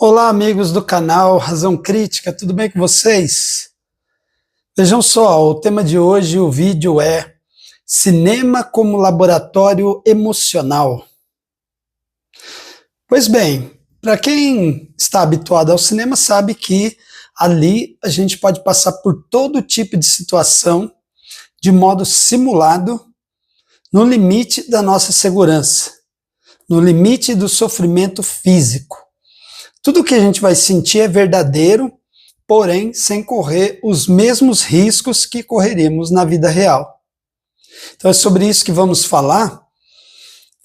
Olá, amigos do canal Razão Crítica, tudo bem com vocês? Vejam só, o tema de hoje, o vídeo é Cinema como Laboratório Emocional. Pois bem, para quem está habituado ao cinema sabe que ali a gente pode passar por todo tipo de situação de modo simulado, no limite da nossa segurança, no limite do sofrimento físico. Tudo que a gente vai sentir é verdadeiro, porém sem correr os mesmos riscos que correríamos na vida real. Então é sobre isso que vamos falar.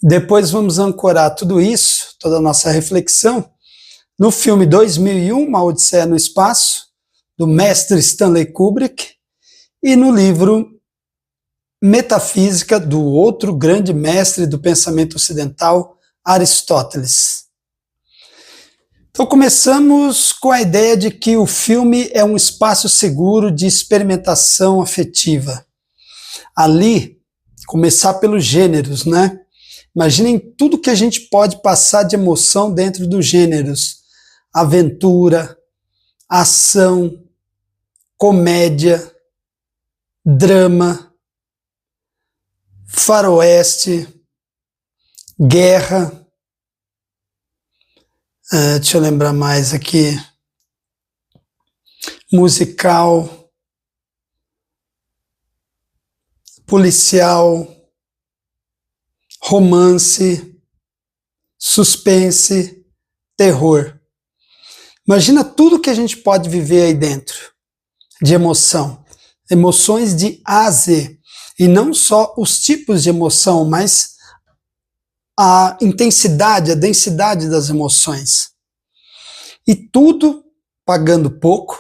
Depois vamos ancorar tudo isso, toda a nossa reflexão, no filme 2001, Uma Odisseia no Espaço, do mestre Stanley Kubrick, e no livro Metafísica, do outro grande mestre do pensamento ocidental, Aristóteles. Então começamos com a ideia de que o filme é um espaço seguro de experimentação afetiva. Ali, começar pelos gêneros, né? Imaginem tudo que a gente pode passar de emoção dentro dos gêneros. Aventura, ação, comédia, drama, faroeste, guerra. Deixa eu lembrar mais aqui. Musical, policial, romance, suspense, terror. Imagina tudo que a gente pode viver aí dentro de emoção. Emoções de A a Z. E não só os tipos de emoção, mas a intensidade, a densidade das emoções. E tudo pagando pouco,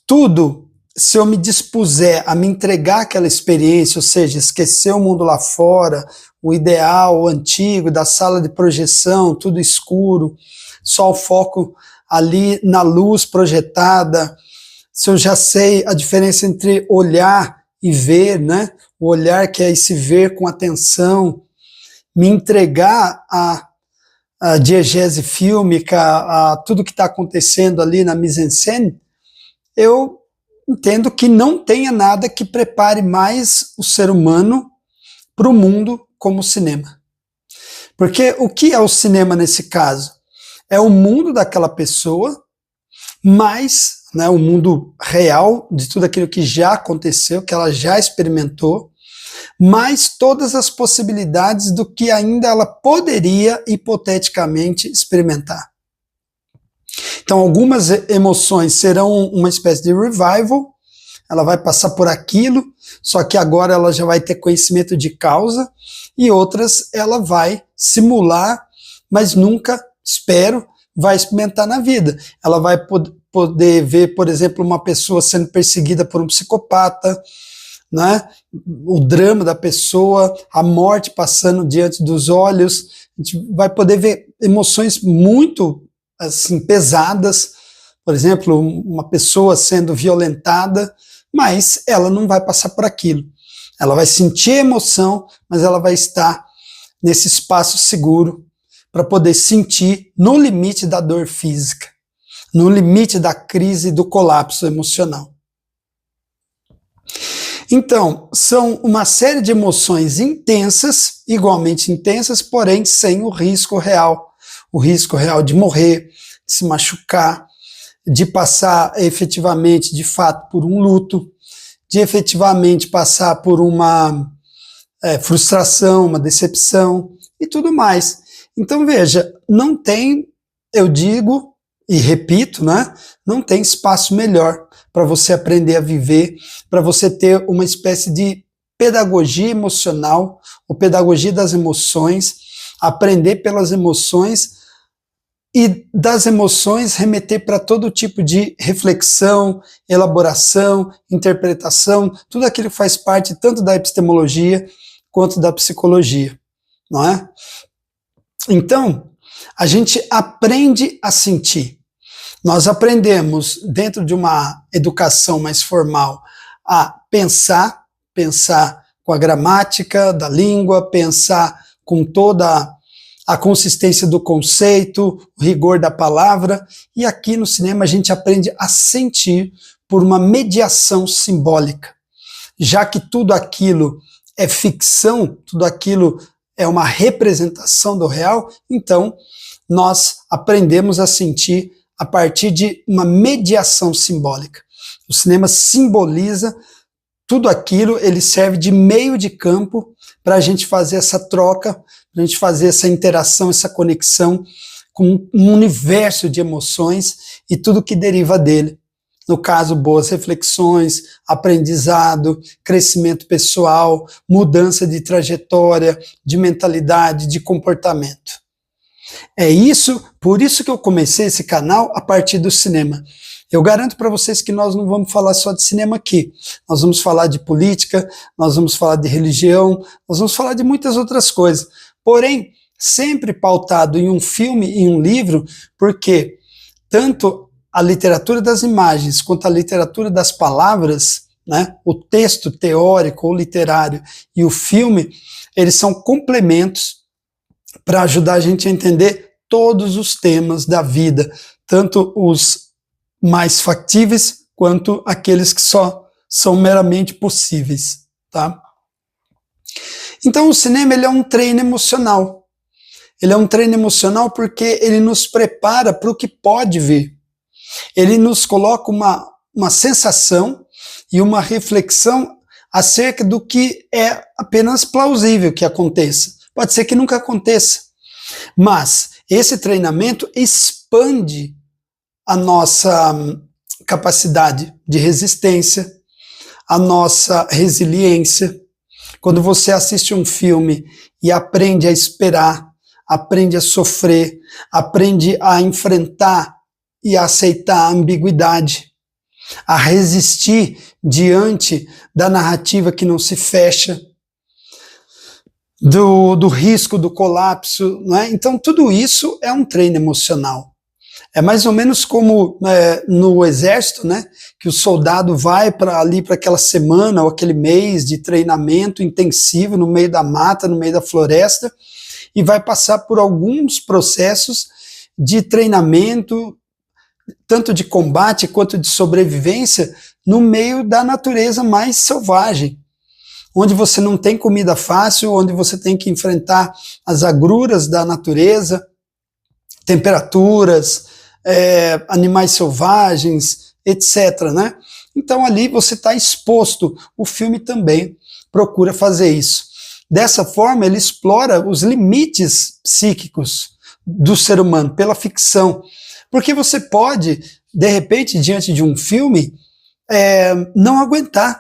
tudo se eu me dispuser a me entregar àquela experiência, ou seja, esquecer o mundo lá fora, o ideal, o antigo, da sala de projeção, tudo escuro, só o foco ali na luz projetada, se eu já sei a diferença entre olhar e ver, né? O olhar que é esse ver com atenção, me entregar à diegese fílmica, a tudo que está acontecendo ali na mise-en-scène, eu entendo que não tenha nada que prepare mais o ser humano para o mundo como o cinema. Porque o que é o cinema nesse caso? É o mundo daquela pessoa, mais, né, o mundo real de tudo aquilo que já aconteceu, que ela já experimentou, mais todas as possibilidades do que ainda ela poderia, hipoteticamente, experimentar. Então, algumas emoções serão uma espécie de revival, ela vai passar por aquilo, só que agora ela já vai ter conhecimento de causa, e outras ela vai simular, mas nunca, espero, vai experimentar na vida. Ela vai poder ver, por exemplo, uma pessoa sendo perseguida por um psicopata, né? O drama da pessoa, a morte passando diante dos olhos. A gente vai poder ver emoções muito assim, pesadas, por exemplo, uma pessoa sendo violentada, mas ela não vai passar por aquilo. Ela vai sentir emoção, mas ela vai estar nesse espaço seguro para poder sentir no limite da dor física, no limite da crise, do colapso emocional. Então, são uma série de emoções intensas, igualmente intensas, porém sem o risco real de morrer, de se machucar, de passar efetivamente, de fato, por um luto, de efetivamente passar por uma frustração, uma decepção e tudo mais. Então, veja, não tem, eu digo e repito, né, não tem espaço melhor para você aprender a viver, para você ter uma espécie de pedagogia emocional, ou pedagogia das emoções, aprender pelas emoções e das emoções remeter para todo tipo de reflexão, elaboração, interpretação, tudo aquilo que faz parte tanto da epistemologia quanto da psicologia, não é? Então, a gente aprende a sentir. Nós aprendemos, dentro de uma educação mais formal, a pensar com a gramática da língua, pensar com toda a consistência do conceito, o rigor da palavra, e aqui no cinema a gente aprende a sentir por uma mediação simbólica. Já que tudo aquilo é ficção, tudo aquilo é uma representação do real, então nós aprendemos a sentir a partir de uma mediação simbólica. O cinema simboliza tudo aquilo, ele serve de meio de campo para a gente fazer essa troca, para a gente fazer essa interação, essa conexão com um universo de emoções e tudo que deriva dele. No caso, boas reflexões, aprendizado, crescimento pessoal, mudança de trajetória, de mentalidade, de comportamento. É isso, por isso que eu comecei esse canal a partir do cinema. Eu garanto para vocês que nós não vamos falar só de cinema aqui. Nós vamos falar de política, nós vamos falar de religião, nós vamos falar de muitas outras coisas. Porém, sempre pautado em um filme e um livro, porque tanto a literatura das imagens quanto a literatura das palavras, né, o texto teórico ou literário e o filme, eles são complementos para ajudar a gente a entender todos os temas da vida, tanto os mais factíveis quanto aqueles que só são meramente possíveis, tá? Então o cinema ele é um treino emocional. Ele é um treino emocional porque ele nos prepara para o que pode vir. Ele nos coloca uma sensação e uma reflexão acerca do que é apenas plausível que aconteça. Pode ser que nunca aconteça, mas esse treinamento expande a nossa capacidade de resistência, a nossa resiliência. Quando você assiste um filme e aprende a esperar, aprende a sofrer, aprende a enfrentar e a aceitar a ambiguidade, a resistir diante da narrativa que não se fecha, do risco do colapso, não é? Então tudo isso é um treino emocional. É mais ou menos como no exército, né, que o soldado vai ali para aquela semana ou aquele mês de treinamento intensivo no meio da mata, no meio da floresta, e vai passar por alguns processos de treinamento, tanto de combate quanto de sobrevivência, no meio da natureza mais selvagem, onde você não tem comida fácil, onde você tem que enfrentar as agruras da natureza, temperaturas, animais selvagens, etc., né? Então ali você está exposto. O filme também procura fazer isso. Dessa forma, ele explora os limites psíquicos do ser humano pela ficção. Porque você pode, de repente, diante de um filme, não aguentar.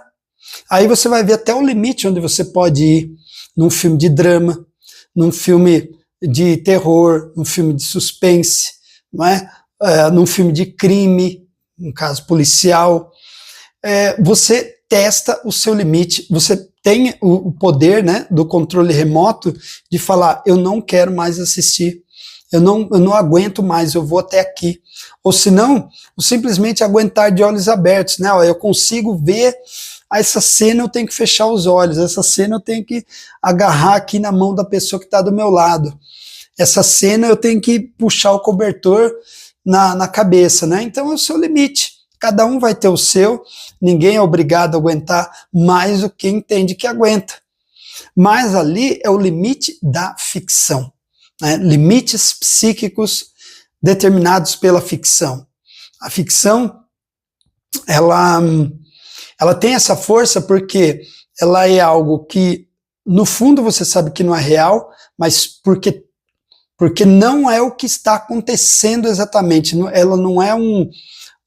Aí você vai ver até o limite onde você pode ir num filme de drama, num filme de terror, num filme de suspense, não é? Num filme de crime, um caso policial. Você testa o seu limite, você tem o poder, né, do controle remoto de falar, eu não quero mais assistir, eu não aguento mais, eu vou até aqui. Ou se não, simplesmente aguentar de olhos abertos, né? Eu consigo ver essa cena, eu tenho que fechar os olhos, essa cena eu tenho que agarrar aqui na mão da pessoa que está do meu lado, essa cena eu tenho que puxar o cobertor na cabeça, né? Então é o seu limite, cada um vai ter o seu, ninguém é obrigado a aguentar mais do que entende que aguenta, mas ali é o limite da ficção, né? Limites psíquicos determinados pela ficção. A ficção, ela tem essa força porque ela é algo que, no fundo, você sabe que não é real, mas porque não é o que está acontecendo exatamente. Ela não é um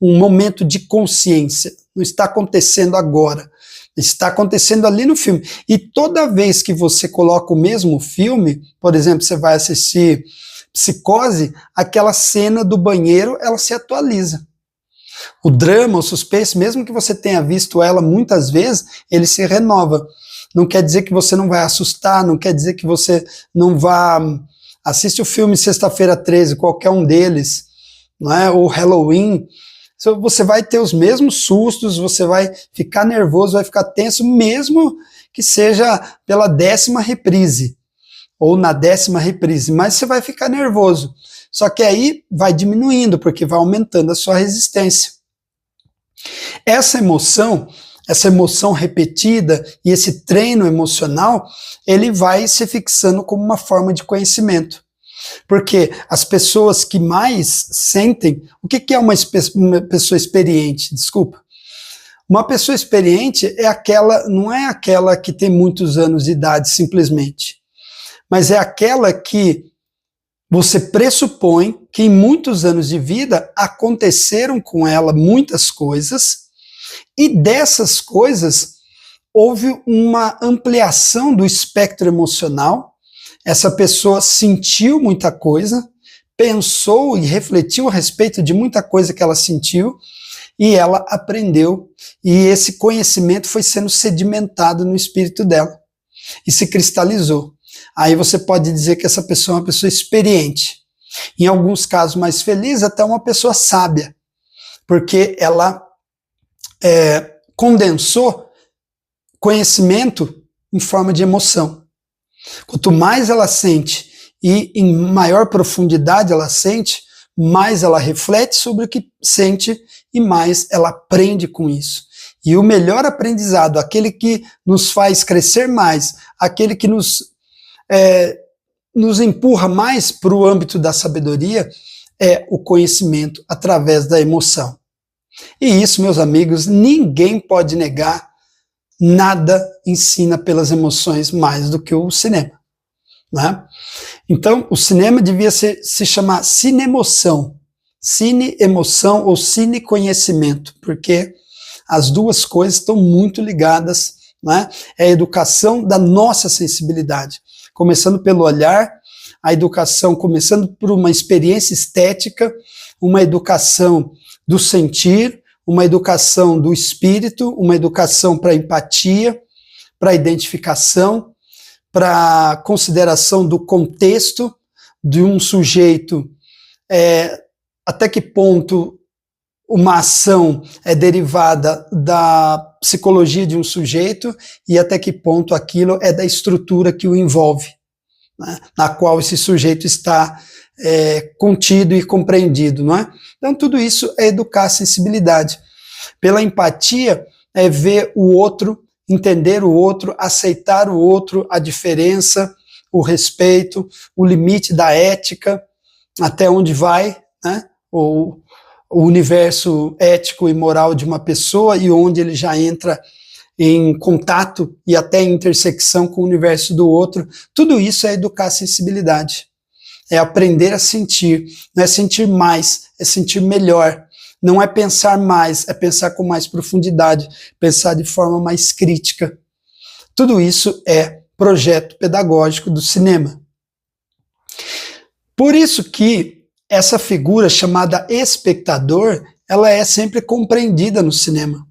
momento de consciência, não está acontecendo agora, está acontecendo ali no filme. E toda vez que você coloca o mesmo filme, por exemplo, você vai assistir Psicose, aquela cena do banheiro, ela se atualiza. O drama, o suspense, mesmo que você tenha visto ela muitas vezes, ele se renova. Não quer dizer que você não vai assustar, não quer dizer que você não vá... Assiste o filme Sexta-feira 13, qualquer um deles, não é? Ou Halloween, você vai ter os mesmos sustos, você vai ficar nervoso, vai ficar tenso, mesmo que seja pela 10ª reprise, ou na 10ª reprise, mas você vai ficar nervoso. Só que aí vai diminuindo, porque vai aumentando a sua resistência. Essa emoção repetida e esse treino emocional, ele vai se fixando como uma forma de conhecimento. Porque as pessoas que mais sentem, o que é uma pessoa experiente? Desculpa. Uma pessoa experiente é aquela, não é aquela que tem muitos anos de idade simplesmente, mas é aquela que você pressupõe que em muitos anos de vida aconteceram com ela muitas coisas e dessas coisas houve uma ampliação do espectro emocional. Essa pessoa sentiu muita coisa, pensou e refletiu a respeito de muita coisa que ela sentiu e ela aprendeu, e esse conhecimento foi sendo sedimentado no espírito dela e se cristalizou. Aí você pode dizer que essa pessoa é uma pessoa experiente. Em alguns casos mais felizes, até uma pessoa sábia, porque ela condensou conhecimento em forma de emoção. Quanto mais ela sente e em maior profundidade ela sente, mais ela reflete sobre o que sente e mais ela aprende com isso. E o melhor aprendizado, aquele que nos faz crescer mais, aquele que nos empurra mais para o âmbito da sabedoria, é o conhecimento através da emoção. E isso, meus amigos, ninguém pode negar. Nada ensina pelas emoções mais do que o cinema, né? Então, o cinema devia se chamar cinemoção, cine-emoção ou cine-conhecimento, porque as duas coisas estão muito ligadas, né? É a educação da nossa sensibilidade, começando pelo olhar, a educação começando por uma experiência estética, uma educação do sentir, uma educação do espírito, uma educação para empatia, para identificação, para consideração do contexto de um sujeito, até que ponto uma ação é derivada da psicologia de um sujeito e até que ponto aquilo é da estrutura que o envolve, né, na qual esse sujeito está contido e compreendido, não é? Então tudo isso é educar a sensibilidade. Pela empatia é ver o outro, entender o outro, aceitar o outro, a diferença, o respeito, o limite da ética, até onde vai, né, o universo ético e moral de uma pessoa e onde ele já entra em contato e até em intersecção com o universo do outro. Tudo isso é educar a sensibilidade. É aprender a sentir, não é sentir mais, é sentir melhor. Não é pensar mais, é pensar com mais profundidade, pensar de forma mais crítica. Tudo isso é projeto pedagógico do cinema. Por isso que essa figura chamada espectador, ela é sempre compreendida no cinema.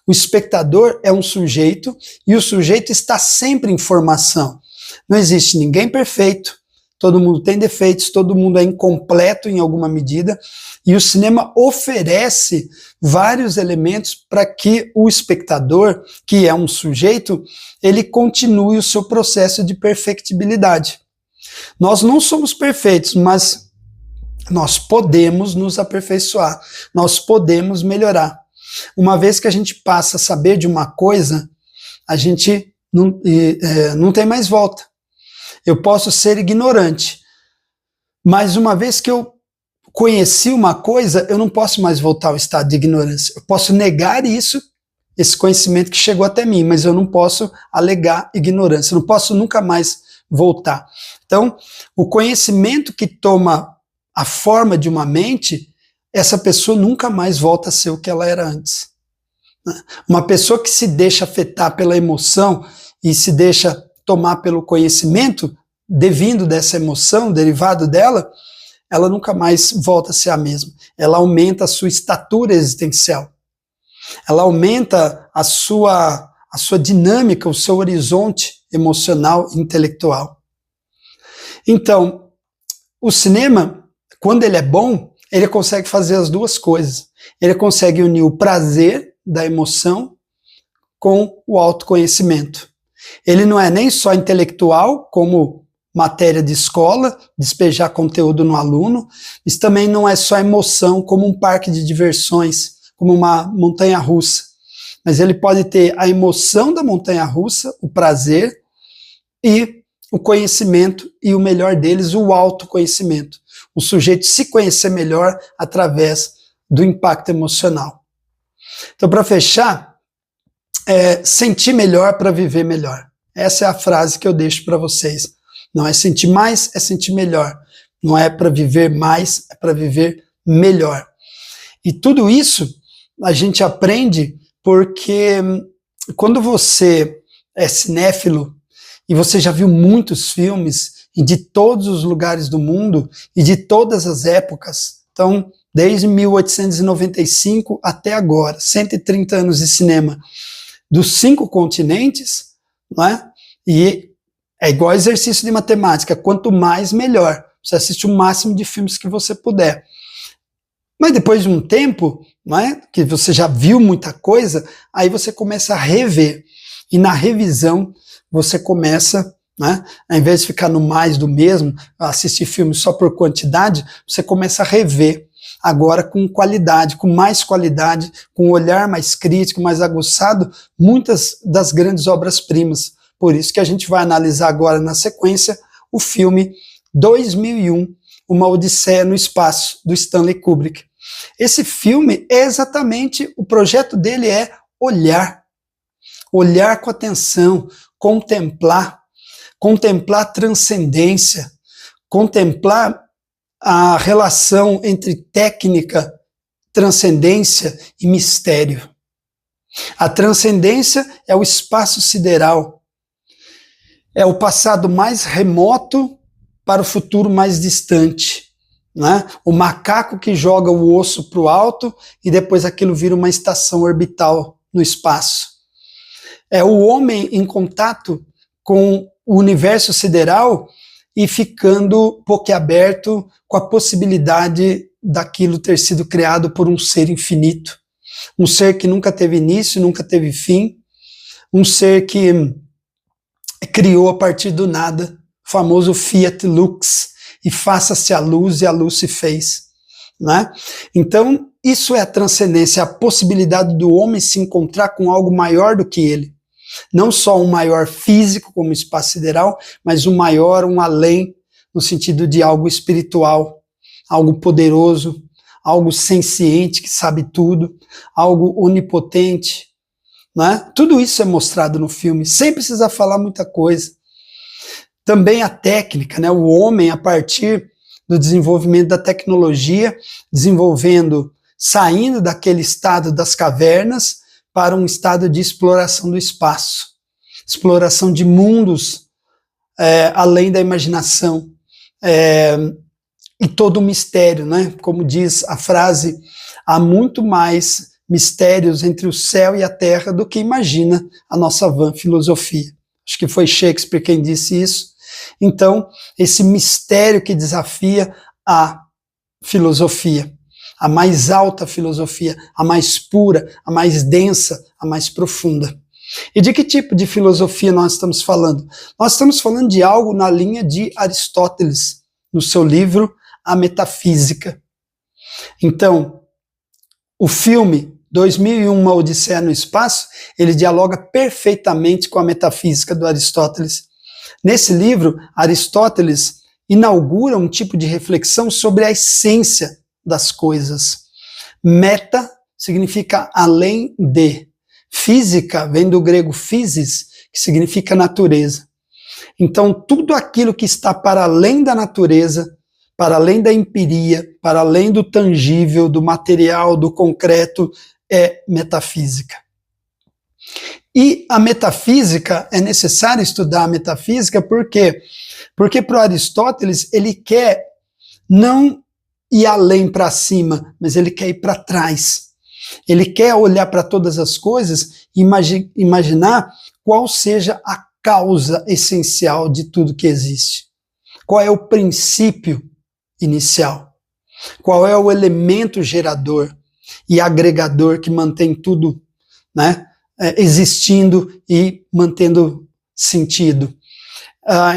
O espectador é um sujeito e o sujeito está sempre em formação. Não existe ninguém perfeito, todo mundo tem defeitos, todo mundo é incompleto em alguma medida, e o cinema oferece vários elementos para que o espectador, que é um sujeito, ele continue o seu processo de perfectibilidade. Nós não somos perfeitos, mas nós podemos nos aperfeiçoar, nós podemos melhorar. Uma vez que a gente passa a saber de uma coisa, a gente não tem mais volta. Eu posso ser ignorante, mas uma vez que eu conheci uma coisa, eu não posso mais voltar ao estado de ignorância. Eu posso negar isso, esse conhecimento que chegou até mim, mas eu não posso alegar ignorância, eu não posso nunca mais voltar. Então, o conhecimento que toma a forma de uma mente, essa pessoa nunca mais volta a ser o que ela era antes. Uma pessoa que se deixa afetar pela emoção e se deixa tomar pelo conhecimento, devindo dessa emoção, derivado dela, ela nunca mais volta a ser a mesma. Ela aumenta a sua estatura existencial. Ela aumenta a sua dinâmica, o seu horizonte emocional e intelectual. Então, o cinema, quando ele é bom, ele consegue fazer as duas coisas. Ele consegue unir o prazer da emoção com o autoconhecimento. Ele não é nem só intelectual, como matéria de escola, despejar conteúdo no aluno. Isso também não é só emoção, como um parque de diversões, como uma montanha-russa. Mas ele pode ter a emoção da montanha-russa, o prazer, e o conhecimento, e o melhor deles, o autoconhecimento. O sujeito se conhecer melhor através do impacto emocional. Então, para fechar, sentir melhor para viver melhor. Essa é a frase que eu deixo para vocês. Não é sentir mais, é sentir melhor. Não é para viver mais, é para viver melhor. E tudo isso a gente aprende porque quando você é cinéfilo e você já viu muitos filmes e de todos os lugares do mundo e de todas as épocas, então desde 1895 até agora, 130 anos de cinema, dos 5 continentes, não é? E é igual exercício de matemática, quanto mais, melhor. Você assiste o máximo de filmes que você puder. Mas depois de um tempo, não é? Que você já viu muita coisa, aí você começa a rever. E na revisão, você começa, né, ao invés de ficar no mais do mesmo, assistir filmes só por quantidade, você começa a rever. Agora com qualidade, com mais qualidade, com um olhar mais crítico, mais aguçado, muitas das grandes obras-primas. Por isso que a gente vai analisar agora na sequência o filme 2001, Uma Odisseia no Espaço, do Stanley Kubrick. Esse filme é exatamente, o projeto dele é olhar com atenção, contemplar a transcendência, contemplar a relação entre técnica, transcendência e mistério. A transcendência é o espaço sideral, é o passado mais remoto para o futuro mais distante, né? O macaco que joga o osso para o alto e depois aquilo vira uma estação orbital no espaço. É o homem em contato com o universo sideral e ficando boquiaberto com a possibilidade daquilo ter sido criado por um ser infinito. Um ser que nunca teve início, nunca teve fim. Um ser que criou a partir do nada, o famoso Fiat Lux, e faça-se a luz, e a luz se fez. Né? Então, isso é a transcendência, a possibilidade do homem se encontrar com algo maior do que ele. Não só um maior físico, como o espaço sideral, mas um maior, um além, no sentido de algo espiritual, algo poderoso, algo senciente, que sabe tudo, algo onipotente. Né? Tudo isso é mostrado no filme, sem precisar falar muita coisa. Também a técnica, né? O homem, a partir do desenvolvimento da tecnologia, saindo daquele estado das cavernas para um estado de exploração do espaço, exploração de mundos além da imaginação, e todo o mistério, né? Como diz a frase, há muito mais mistérios entre o céu e a terra do que imagina a nossa vã filosofia. Acho que foi Shakespeare quem disse isso. Então, esse mistério que desafia a filosofia, a mais alta filosofia, a mais pura, a mais densa, a mais profunda. E de que tipo de filosofia nós estamos falando? Nós estamos falando de algo na linha de Aristóteles, no seu livro A Metafísica. Então, o filme 2001, Uma Odisseia no Espaço, ele dialoga perfeitamente com a metafísica do Aristóteles. Nesse livro, Aristóteles inaugura um tipo de reflexão sobre a essência das coisas. Meta significa além de. Física vem do grego physis, que significa natureza. Então, tudo aquilo que está para além da natureza, para além da empiria, para além do tangível, do material, do concreto, é metafísica. E a metafísica, é necessário estudar a metafísica, por quê? Porque para Aristóteles, ele quer não ir além para cima, mas ele quer ir para trás. Ele quer olhar para todas as coisas e imaginar qual seja a causa essencial de tudo que existe. Qual é o princípio inicial? Qual é o elemento gerador e agregador que mantém tudo, né, existindo e mantendo sentido?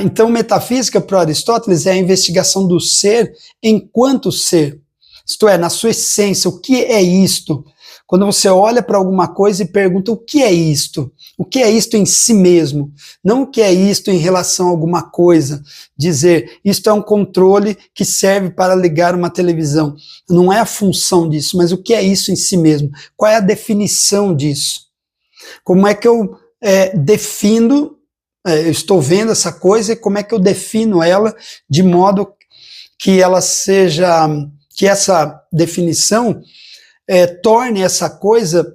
Então, metafísica para Aristóteles é a investigação do ser enquanto ser, isto é, na sua essência, o que é isto? Quando você olha para alguma coisa e pergunta o que é isto? O que é isto em si mesmo? Não o que é isto em relação a alguma coisa. Dizer, isto é um controle que serve para ligar uma televisão. Não é a função disso, mas o que é isso em si mesmo? Qual é a definição disso? Como é que eu defino, eu estou vendo essa coisa e como é que eu defino ela de modo que ela seja, que essa definição torne essa coisa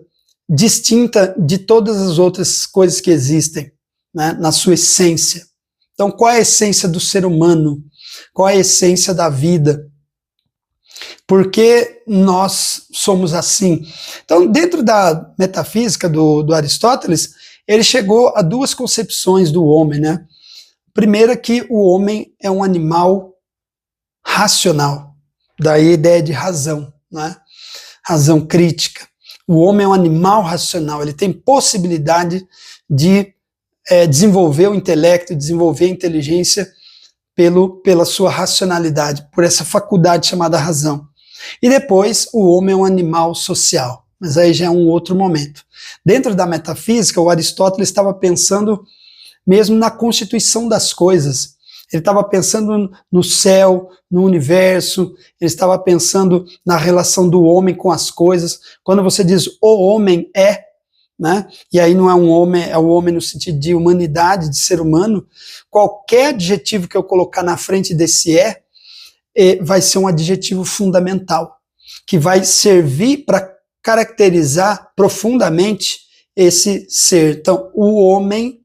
distinta de todas as outras coisas que existem, né, na sua essência. Então, qual é a essência do ser humano? Qual é a essência da vida? Por que nós somos assim? Então, dentro da metafísica do Aristóteles, ele chegou a duas concepções do homem, né? Primeira, que o homem é um animal racional, daí a ideia de razão, né? Razão crítica. O homem é um animal racional, ele tem possibilidade de desenvolver o intelecto, desenvolver a inteligência pela sua racionalidade, por essa faculdade chamada razão. E depois, o homem é um animal social, mas aí já é um outro momento. Dentro da metafísica, o Aristóteles estava pensando mesmo na constituição das coisas. Ele estava pensando no céu, no universo, ele estava pensando na relação do homem com as coisas. Quando você diz o homem é, né? E aí não é um homem, é o homem no sentido de humanidade, de ser humano, qualquer adjetivo que eu colocar na frente desse vai ser um adjetivo fundamental, que vai servir para caracterizar profundamente esse ser. Então, o homem,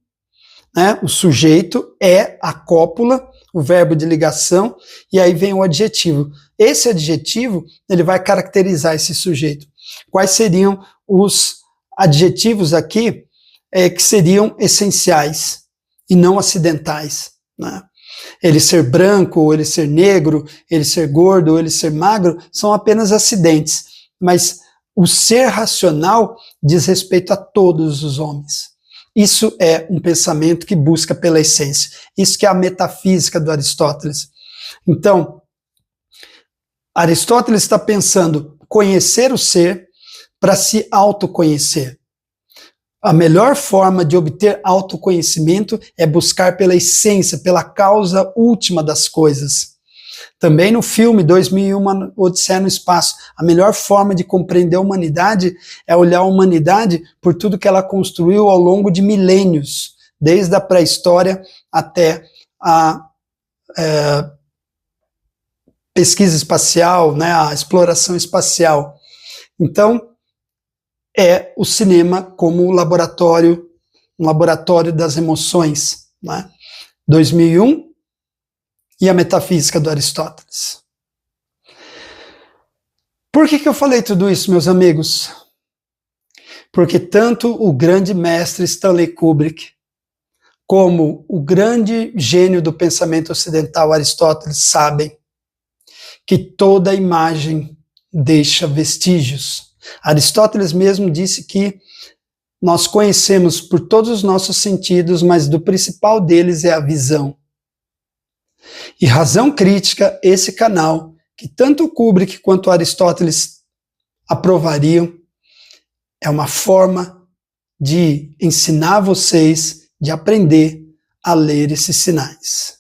né, o sujeito é a cópula, o verbo de ligação, e aí vem o adjetivo. Esse adjetivo, ele vai caracterizar esse sujeito. Quais seriam os adjetivos aqui que seriam essenciais e não acidentais, né? Ele ser branco, ou ele ser negro, ele ser gordo, ou ele ser magro, são apenas acidentes. Mas o ser racional diz respeito a todos os homens. Isso é um pensamento que busca pela essência. Isso que é a metafísica do Aristóteles. Então, Aristóteles está pensando conhecer o ser para se autoconhecer. A melhor forma de obter autoconhecimento é buscar pela essência, pela causa última das coisas. Também no filme 2001, Odisseia no Espaço, a melhor forma de compreender a humanidade é olhar a humanidade por tudo que ela construiu ao longo de milênios, desde a pré-história até a pesquisa espacial, né, a exploração espacial. Então, é o cinema como um laboratório das emoções, né? 2001 e a metafísica do Aristóteles. Por que eu falei tudo isso, meus amigos? Porque tanto o grande mestre Stanley Kubrick como o grande gênio do pensamento ocidental Aristóteles sabem que toda imagem deixa vestígios. Aristóteles mesmo disse que nós conhecemos por todos os nossos sentidos, mas do principal deles é a visão. E Razão Crítica, esse canal, que tanto Kubrick quanto Aristóteles aprovariam, é uma forma de ensinar vocês, de aprender a ler esses sinais.